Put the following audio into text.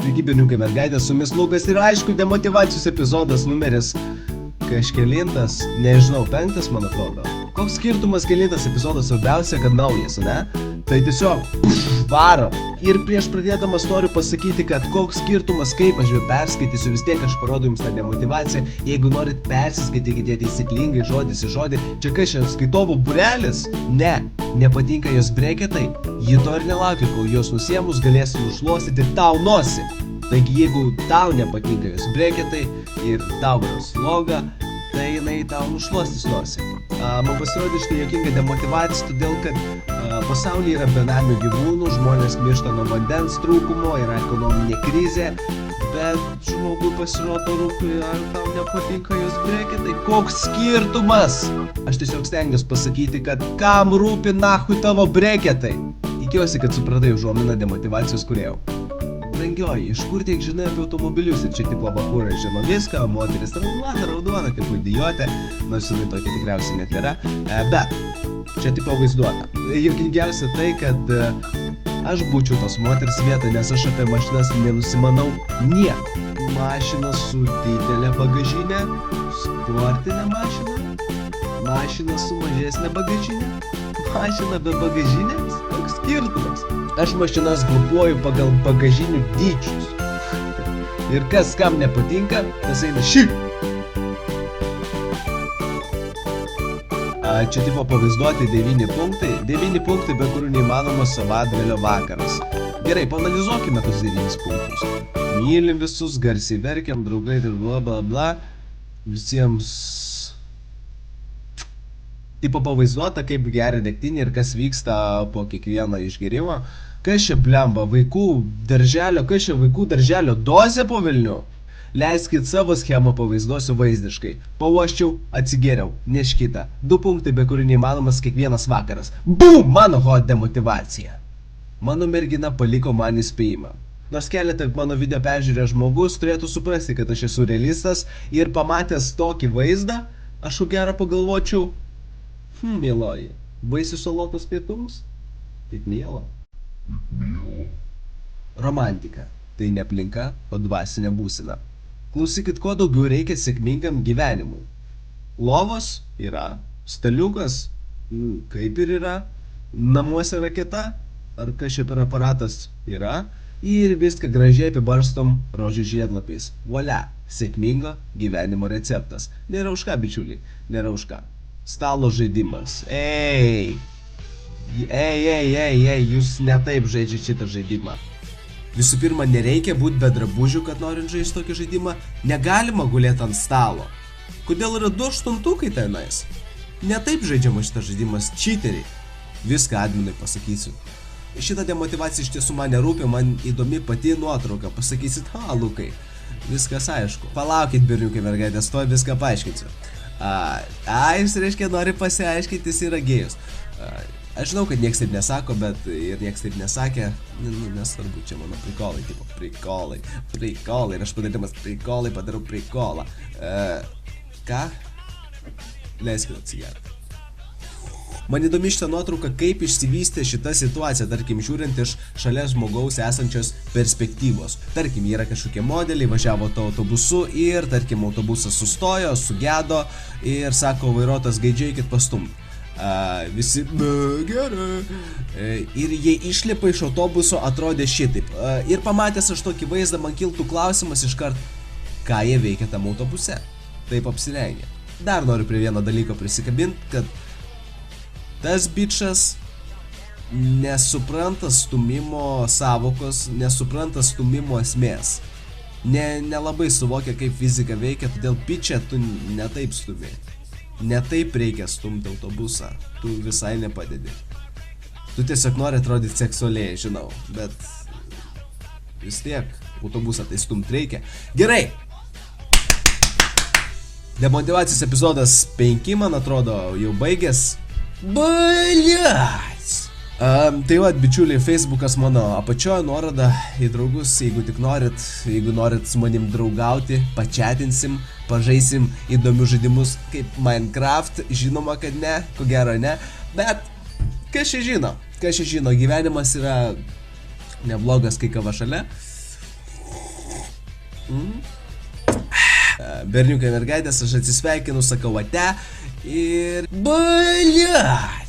Sveiki, berniukai, mergaitės, su jumis Lukas ir aišku, demotyvacijos epizodas numeris kažkelintas, nežinau, 5, man atrodo. Koks skirtumas kelintas epizodas, svarbiausia, kad naujas, ne? Tai tiesiog varo. Ir prieš pradėdamas noriu pasakyti, kad koks skirtumas, kaip aš jau perskaitysiu, vis tiek aš parodu jums tą demotyvaciją. Jeigu norit persiskaitykite taisyklingai žodis į žodį. Čia kas čia, skaitovų būrelis? Ne, nepatinka jos breketai. Ji to ir nelaukia, kol jos nusiemus galėsi nušluostyti tau nosį. Taigi jeigu tau nepatinka jos breketai ir tau yra sloga, tai jinai tau nušluostys nosį. Man pasirodė štai juokinga demotyvacija, todėl kad pasaulyje yra benamių gyvūnų, žmonės miršta nuo vandens trūkumo, yra ekonominė krizė, bet žmogui pasirodo rūpi, ar tau nepatinka jos breketai. Koks skirtumas? Aš tiesiog stengiuosi pasakyti, kad kam rūpi nahui tavo breketai. Tikiuosi, kad supratai užuominą demotyvacijos kūrėjau. Brangioji, iš kur tiek žinai apie automobilius ir čia tipo bachūrai žino viską, moteris raudona kaip idiotė, nors jinai tokia tikriausiai net nėra, bet čia tipo vaizduota. Juokingiausia tai, kad aš būčiau tos moters vietą, nes aš apie mašinas nenusimanau nieko. Mašina su didelė bagažinė, sportinė mašina su mažesnė bagažinė, mašina be bagažinės, toks skirtumas. Aš mašinas grupuoju pagal bagažinių dydžius. Ir kas kam nepatinka, tas eina šik. Čia tipo pavaizduoti 9 punktai. 9 punktai, be kurių neįmanoma savaitgalio vakaras. Gerai, paanalizuokime tos 9 punktus. Mylim visus, garsiai verkiam, draugai ir bla bla bla. Visiems tipo pavaizduota, kaip geria degtinė ir kas vyksta po kiekvieno išgėrimo. Kas čia blemba, vaikų darželio dozė po velnių? Leiskit savo schemą pavaizduosiu vaizdiškai. Pauoščiau, atsigėriau, neškita. 2 punktai, be kurių neįmanomas kiekvienas vakaras. Bum! Mano hot demotyvacija. Mano mergina paliko man įspėjimą. Nors keletą mano video peržiūrė žmogus turėtų suprasti, kad aš esu realistas ir pamatęs tokį vaizdą, aš ko gero pagalvočiau, mieloji, vaisių salotos pietums? Taip miela. Romantika. Tai ne aplinka, o dvasinė būsena. Klausykit, ko daugiau reikia sėkmingam gyvenimui. Lovos yra, staliukas, kaip ir yra, namuose raketa, ar kas čia per aparatas yra, ir viską gražiai apibarstom rožių žiedlapiais. Volia, sėkmingo gyvenimo receptas. Nėra už ką, bičiuliai, nėra už ką. Stalo žaidimas. Ei, jūs ne taip žaidžiate šitą žaidimą. Visų pirma, nereikia būti be drabužių, kad norint žaisti tokį žaidimą. Negalima gulėti ant stalo. Kodėl yra 2 aštuntukai tenais? Ne taip žaidžiama šitas žaidimas, cheateriai. Viską adminui pasakysiu. Šitą demotyvaciją iš tiesų man nerūpi, man įdomi pati nuotrauka. Pasakysit, Lukai, viskas aišku. Palaukit, berniukai, mergaitės, to viską paaiškinsiu. Jis reiškia nori pasiaiškinti, jis yra gėjus. Aš žinau, kad nieks taip nesako, bet ir nieks taip nesakė. Nesvarbu, čia mano prikolai, tipo prikolai. Ir aš padarydamas prikolai padarau prikolą. Ką? Leiskit atsigerti. Man įdomi šitą nuotrauką, kaip išsivystė šita situacija, tarkim, žiūrint iš šalia žmogaus esančios perspektyvos. Tarkim, yra kažkokie modeliai, važiavo to autobusu ir, tarkim, autobusas sustojo, sugedo ir sako, vairuotojas gaidžiai, pastumti. Visi, gerai. Ir jie išlipa iš autobuso, atrodė šitaip. Ir pamatęs aš tokį vaizdą, man kiltų klausimas iškart, ką jie veikia tam autobuse. Taip apsirengė. Dar noriu prie vieno dalyko prisikabinti, kad tas bičas nesupranta stumimo savokos, nesupranta stumimo esmės. Nelabai suvokia, kaip fizika veikia, todėl bičia tu ne taip stumi. Ne taip reikia stumti autobusą, tu visai nepadedi. Tu tiesiog nori atrodyti seksualiai, žinau, bet vis tiek autobusą tai stumti reikia. Gerai! Demotyvacijos epizodas 5, man atrodo, jau baigęs. Bliac! Tai va, bičiuliai, Facebookas mano apačioje, nuoroda į draugus, jeigu tik norit su manim draugauti, pačiatinsim, pažaisim įdomius žaidimus kaip Minecraft, žinoma, kad ne, ko gero ne, bet kas čia žino, gyvenimas yra neblogas, kai kava šalia. Berniukai mergaitės, aš atsisveikinu, sakau ate ir... Baliai!